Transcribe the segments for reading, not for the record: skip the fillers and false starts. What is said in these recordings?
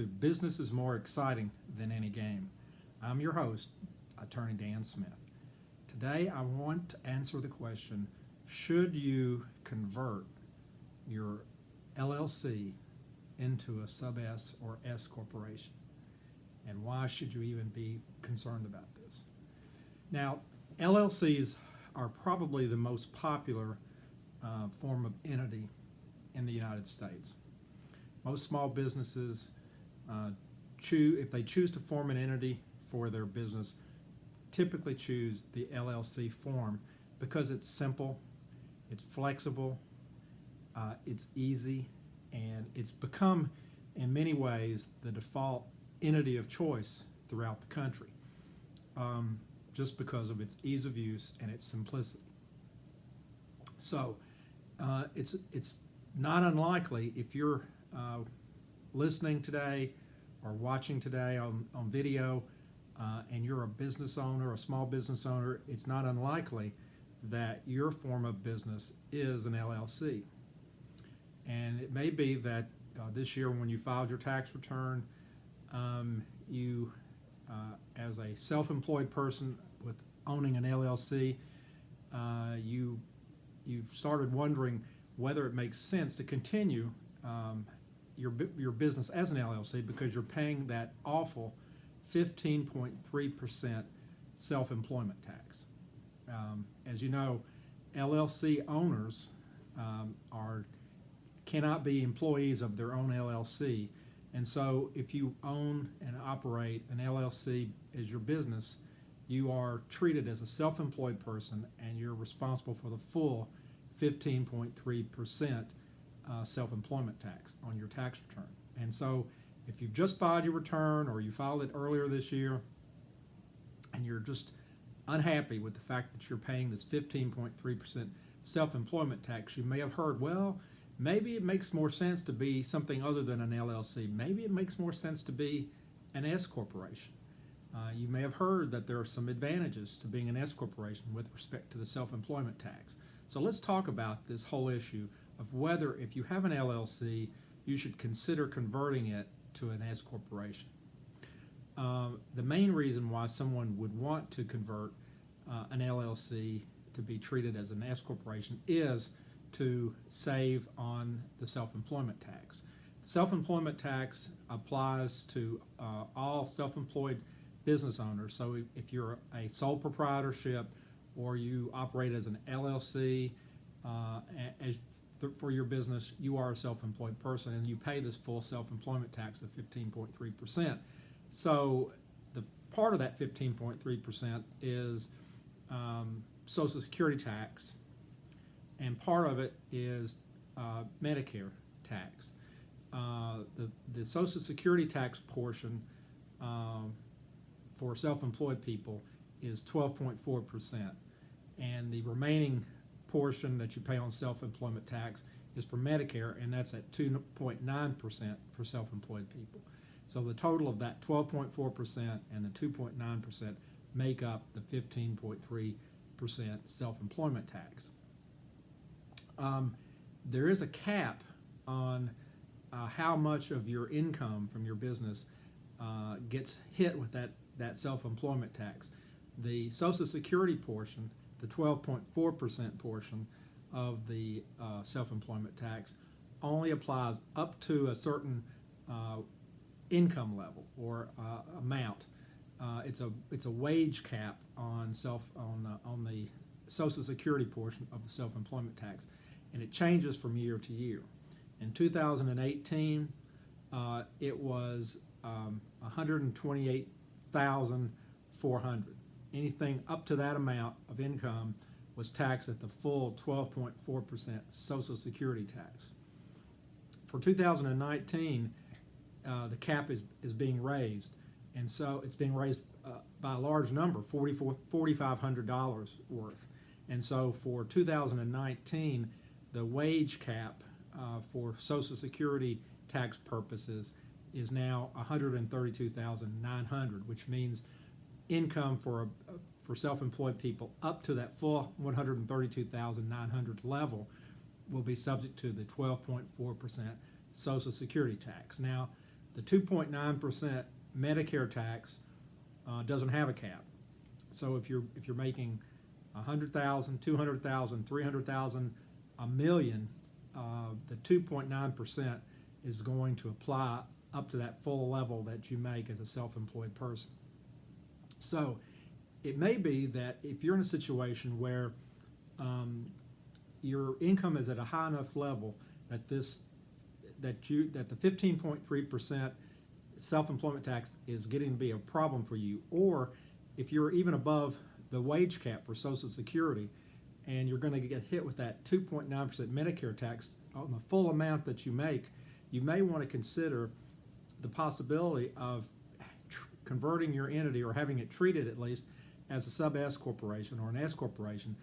to Business is More Exciting Than Any Game. I'm your host, Attorney Dan Smith. Today I want to answer the question, should you convert your LLC into a sub S or S corporation? And why should you even be concerned about this? Now, LLCs are probably the most popular form of entity in the United States. Most small businesses if they choose to form an entity for their business, typically choose the LLC form because it's simple, it's flexible, it's easy, and it's become, in many ways, the default entity of choice throughout the country, just because of its ease of use and its simplicity. So it's not unlikely, if you're listening today or watching today on video and you're a business owner, a small business owner, it's not unlikely that your form of business is an LLC. And it may be that this year when you filed your tax return, you, as a self-employed person with owning an LLC, you've started wondering whether it makes sense to continue your business as an LLC because you're paying that awful 15.3% self-employment tax. As you know, LLC owners cannot be employees of their own LLC, and so if you own and operate an LLC as your business, you are treated as a self-employed person and you're responsible for the full 15.3% self-employment tax on your tax return. And so if you've just filed your return or you filed it earlier this year and you're just unhappy with the fact that you're paying this 15.3% self-employment tax, you may have heard, well, maybe it makes more sense to be something other than an LLC. Maybe it makes more sense to be an S corporation. You may have heard that there are some advantages to being an S corporation with respect to the self-employment tax. So let's talk about this whole issue of whether, if you have an LLC, you should consider converting it to an S corporation. The main reason why someone would want to convert an LLC to be treated as an S corporation is to save on the self-employment tax. Self-employment tax applies to all self-employed business owners. So if you're a sole proprietorship or you operate as an LLC for your business, you are a self-employed person and you pay this full self-employment tax of 15.3%. So the part of that 15.3% is Social Security tax, and part of it is Medicare tax. The Social Security tax portion for self-employed people is 12.4%, and the remaining portion that you pay on self-employment tax is for Medicare, and that's at 2.9% for self-employed people. So the total of that 12.4% and the 2.9% make up the 15.3% self-employment tax. There is a cap on how much of your income from your business gets hit with that self-employment tax. The Social Security portion, the 12.4% portion of the self-employment tax, only applies up to a certain income level or amount. It's a wage cap on the Social Security portion of the self-employment tax, and it changes from year to year. In 2018, it was $128,400. Anything up to that amount of income was taxed at the full 12.4% Social Security tax. For 2019, the cap is being raised, and so it's being raised by a large number, $4,500 worth. And so for 2019, the wage cap for Social Security tax purposes is now $132,900, which means income for self-employed people up to that full $132,900 level will be subject to the 12.4% Social Security tax. Now, The 2.9% Medicare tax doesn't have a cap. So if you're making 100,000, 200,000, 300,000, a million, the 2.9% is going to apply up to that full level that you make as a self-employed person. So it may be that if you're in a situation where your income is at a high enough level that the 15.3% self-employment tax is getting to be a problem for you, or if you're even above the wage cap for Social Security and you're going to get hit with that 2.9% Medicare tax on the full amount that you make, you may want to consider the possibility of converting your entity, or having it treated at least, as a sub-S corporation or an S corporation.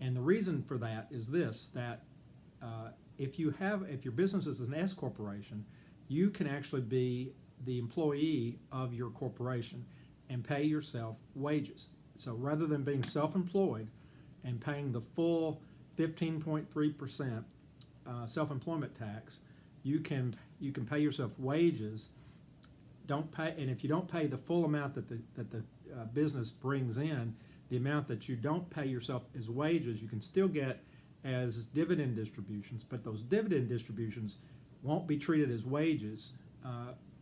And the reason for that is this, that if your business is an S corporation, you can actually be the employee of your corporation and pay yourself wages. So rather than being self-employed and paying the full 15.3% self-employment tax, you can pay yourself wages. And if you don't pay the full amount that the business brings in, the amount that you don't pay yourself as wages, you can still get as dividend distributions, but those dividend distributions won't be treated as wages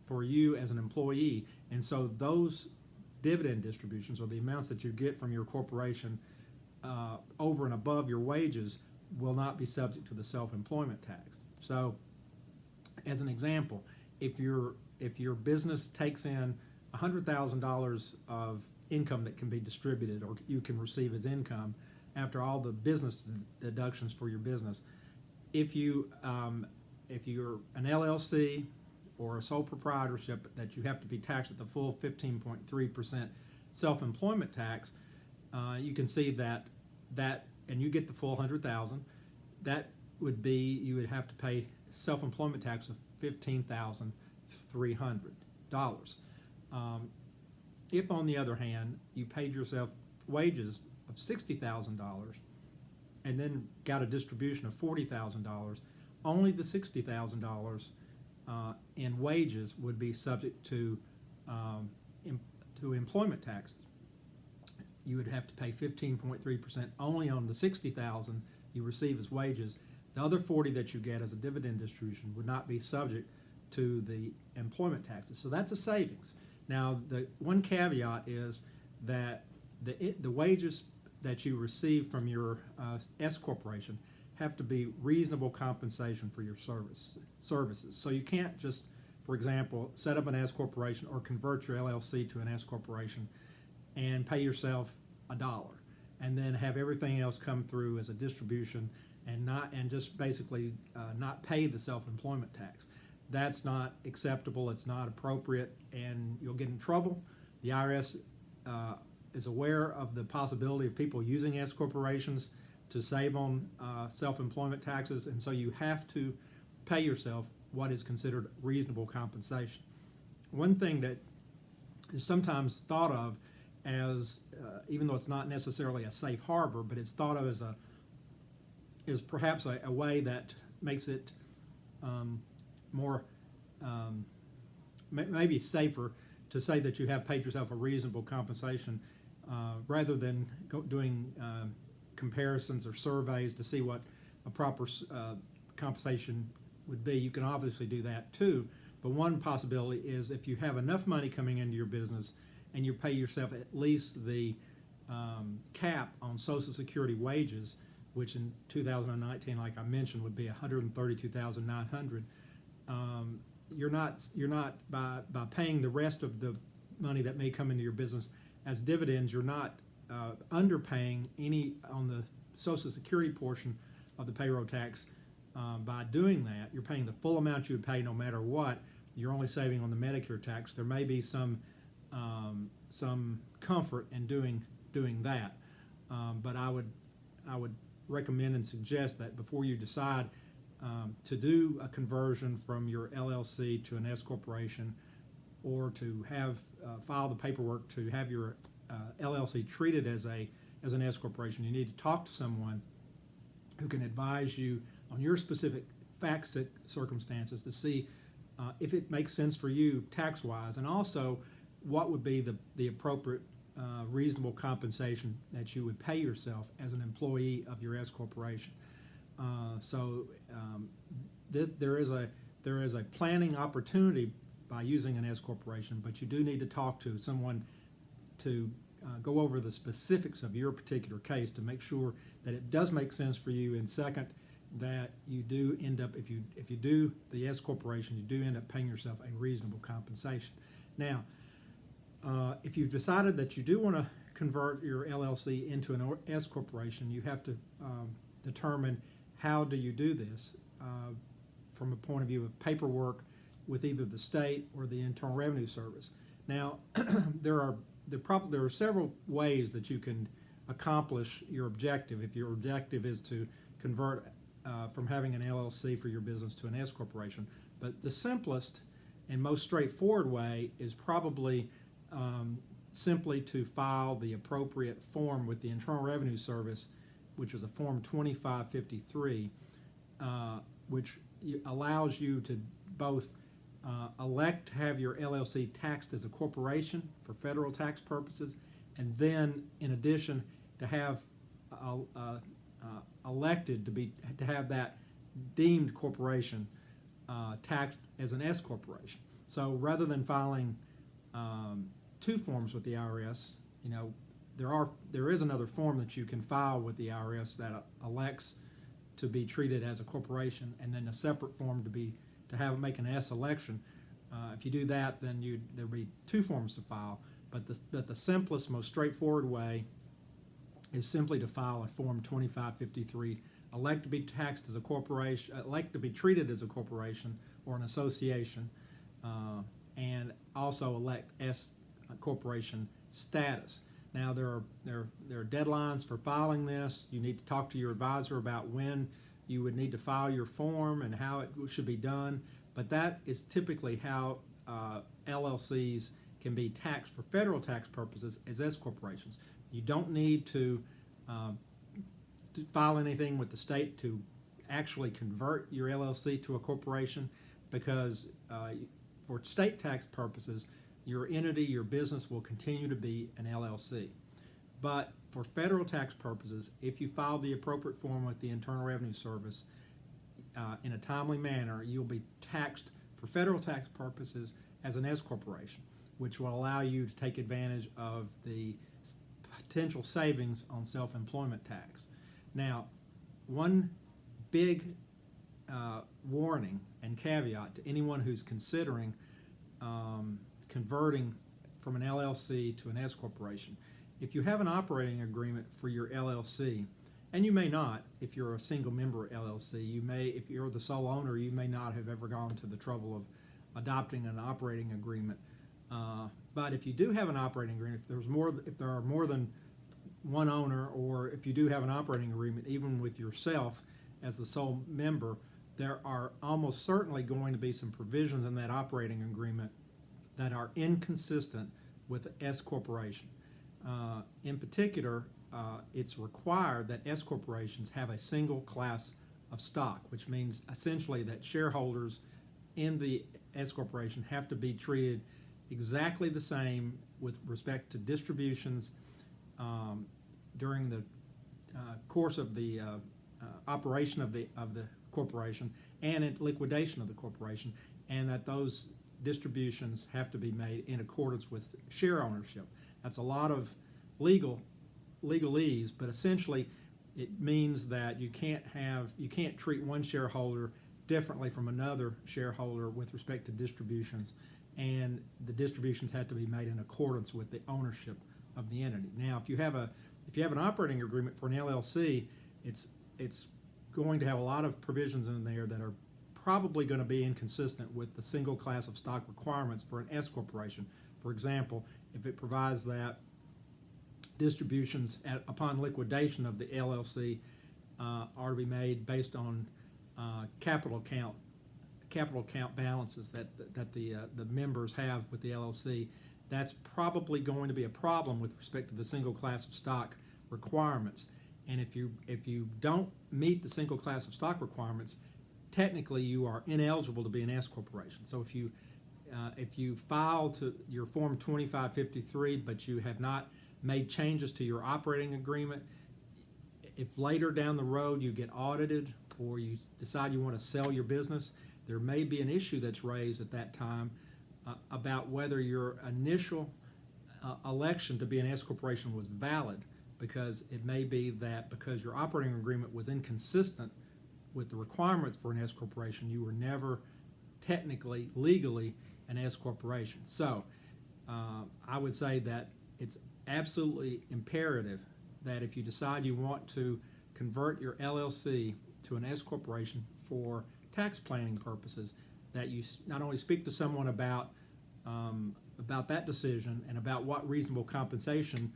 for you as an employee. And so those dividend distributions, or the amounts that you get from your corporation over and above your wages, will not be subject to the self-employment tax. So as an example, if your business takes in $100,000 of income that can be distributed, or you can receive as income after all the business deductions for your business, if you're an LLC or a sole proprietorship that you have to be taxed at the full 15.3% self-employment tax, you can see that and you get the full $100,000, that would be, you would have to pay self-employment tax of $15,300. If, on the other hand, you paid yourself wages of $60,000 and then got a distribution of $40,000, only the $60,000 in wages would be subject to employment taxes. You would have to pay 15.3% only on the $60,000 you receive as wages. The other $40,000 that you get as a dividend distribution would not be subject to the employment taxes. So that's a savings. Now, the one caveat is that the wages that you receive from your S corporation have to be reasonable compensation for your services. So you can't just, for example, set up an S corporation or convert your LLC to an S corporation and pay yourself $1 and then have everything else come through as a distribution and just basically not pay the self-employment tax. That's not acceptable. It's not appropriate, and you'll get in trouble. The IRS is aware of the possibility of people using S corporations to save on self-employment taxes, and so you have to pay yourself what is considered reasonable compensation. One thing that is sometimes thought of as, even though it's not necessarily a safe harbor, but it's thought of as perhaps a way that makes it more maybe safer to say that you have paid yourself a reasonable compensation rather than doing comparisons or surveys to see what a proper compensation would be. You can obviously do that too, but one possibility is if you have enough money coming into your business and you pay yourself at least the cap on Social Security wages, which in 2019, like I mentioned, would be $132,900. You're not by paying the rest of the money that may come into your business as dividends. You're not underpaying any on the Social Security portion of the payroll tax. By doing that, you're paying the full amount you would pay no matter what. You're only saving on the Medicare tax. There may be some comfort in doing that, but I would recommend and suggest that before you decide to do a conversion from your LLC to an S corporation, or to have file the paperwork to have your LLC treated as an S corporation, you need to talk to someone who can advise you on your specific facts and circumstances to see if it makes sense for you tax-wise, and also what would be the appropriate reasonable compensation that you would pay yourself as an employee of your S corporation. There is a planning opportunity by using an S corporation, but you do need to talk to someone to go over the specifics of your particular case to make sure that it does make sense for you. And second, that you do end up, if you do the S corporation, you do end up paying yourself a reasonable compensation. Now, if you've decided that you do want to convert your LLC into an S corporation, you have to determine how do you do this from a point of view of paperwork with either the state or the Internal Revenue Service. Now, there are several ways that you can accomplish your objective if your objective is to convert from having an LLC for your business to an S corporation. But the simplest and most straightforward way is probably simply to file the appropriate form with the Internal Revenue Service, which is a Form 2553, which allows you to both elect to have your LLC taxed as a corporation for federal tax purposes, and then, in addition, to have elected to have that deemed corporation taxed as an S corporation. So rather than filing two forms with the IRS, there is another form that you can file with the IRS that elects to be treated as a corporation, and then a separate form to make an S election. If you do that, then there'll be two forms to file. But the simplest, most straightforward way is simply to file a Form 2553, elect to be taxed as a corporation, elect to be treated as a corporation or an association, and also elect S corporation status. Now there are deadlines for filing this. You need to talk to your advisor about when you would need to file your form and how it should be done. But that is typically how LLCs can be taxed for federal tax purposes as S corporations. You don't need to file anything with the state to actually convert your LLC to a corporation, because for state tax purposes, your entity, your business will continue to be an LLC. But for federal tax purposes, if you file the appropriate form with the Internal Revenue Service in a timely manner, you'll be taxed for federal tax purposes as an S corporation, which will allow you to take advantage of the potential savings on self-employment tax. Now, one big warning and caveat to anyone who's considering converting from an LLC to an S corporation: if you have an operating agreement for your LLC, and you may not if you're a single member LLC, if you're the sole owner, you may not have ever gone to the trouble of adopting an operating agreement. But if you do have an operating agreement, if there are more than one owner, or if you do have an operating agreement even with yourself as the sole member, there are almost certainly going to be some provisions in that operating agreement that are inconsistent with S corporation. In particular, it's required that S corporations have a single class of stock, which means essentially that shareholders in the S corporation have to be treated exactly the same with respect to distributions during the course of the operation of the corporation and at liquidation of the corporation, and that those distributions have to be made in accordance with share ownership. That's a lot of legalese, but essentially it means that you can't treat one shareholder differently from another shareholder with respect to distributions, and the distributions have to be made in accordance with the ownership of the entity. Now, if you have an operating agreement for an LLC, it's going to have a lot of provisions in there that are probably going to be inconsistent with the single class of stock requirements for an S corporation. For example, if it provides that distributions upon liquidation of the LLC are to be made based on capital account balances that the members have with the LLC, that's probably going to be a problem with respect to the single class of stock requirements. And if you don't meet the single class of stock requirements, technically you are ineligible to be an S corporation. So if you file to your Form 2553, but you have not made changes to your operating agreement, if later down the road you get audited or you decide you want to sell your business, there may be an issue that's raised at that time about whether your initial election to be an S corporation was valid, because it may be that because your operating agreement was inconsistent with the requirements for an S corporation, you were never technically, legally, an S corporation. So I would say that it's absolutely imperative that if you decide you want to convert your LLC to an S corporation for tax planning purposes, that you not only speak to someone about that decision and about what reasonable compensation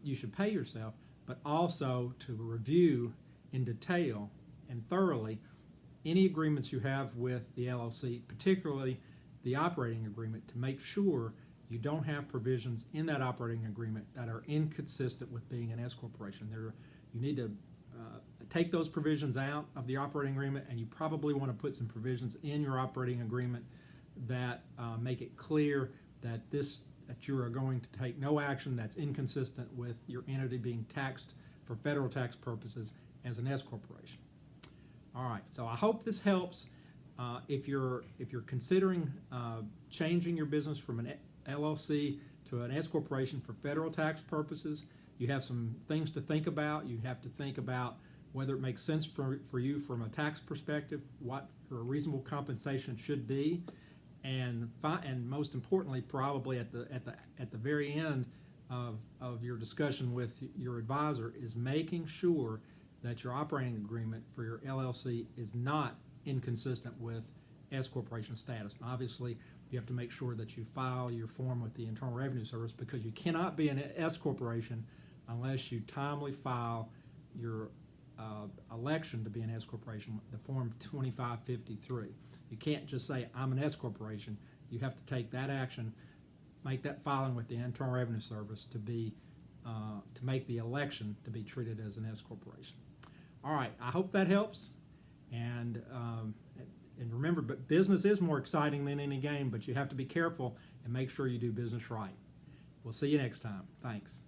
you should pay yourself, but also to review in detail and thoroughly any agreements you have with the LLC, particularly the operating agreement, to make sure you don't have provisions in that operating agreement that are inconsistent with being an S corporation. You need to take those provisions out of the operating agreement, and you probably want to put some provisions in your operating agreement that make it clear that you are going to take no action that's inconsistent with your entity being taxed for federal tax purposes as an S corporation. All right, so I hope this helps. If you're considering changing your business from an LLC to an S corporation for federal tax purposes, you have some things to think about. You have to think about whether it makes sense for you from a tax perspective, what your reasonable compensation should be, and most importantly, probably at the very end of your discussion with your advisor, is making sure that your operating agreement for your LLC is not inconsistent with S corporation status. And obviously, you have to make sure that you file your form with the Internal Revenue Service, because you cannot be an S corporation unless you timely file your election to be an S corporation, the Form 2553. You can't just say, I'm an S corporation. You have to take that action, make that filing with the Internal Revenue Service to make the election to be treated as an S corporation. All right, I hope that helps. And remember, but business is more exciting than any game, but you have to be careful and make sure you do business right. We'll see you next time. Thanks.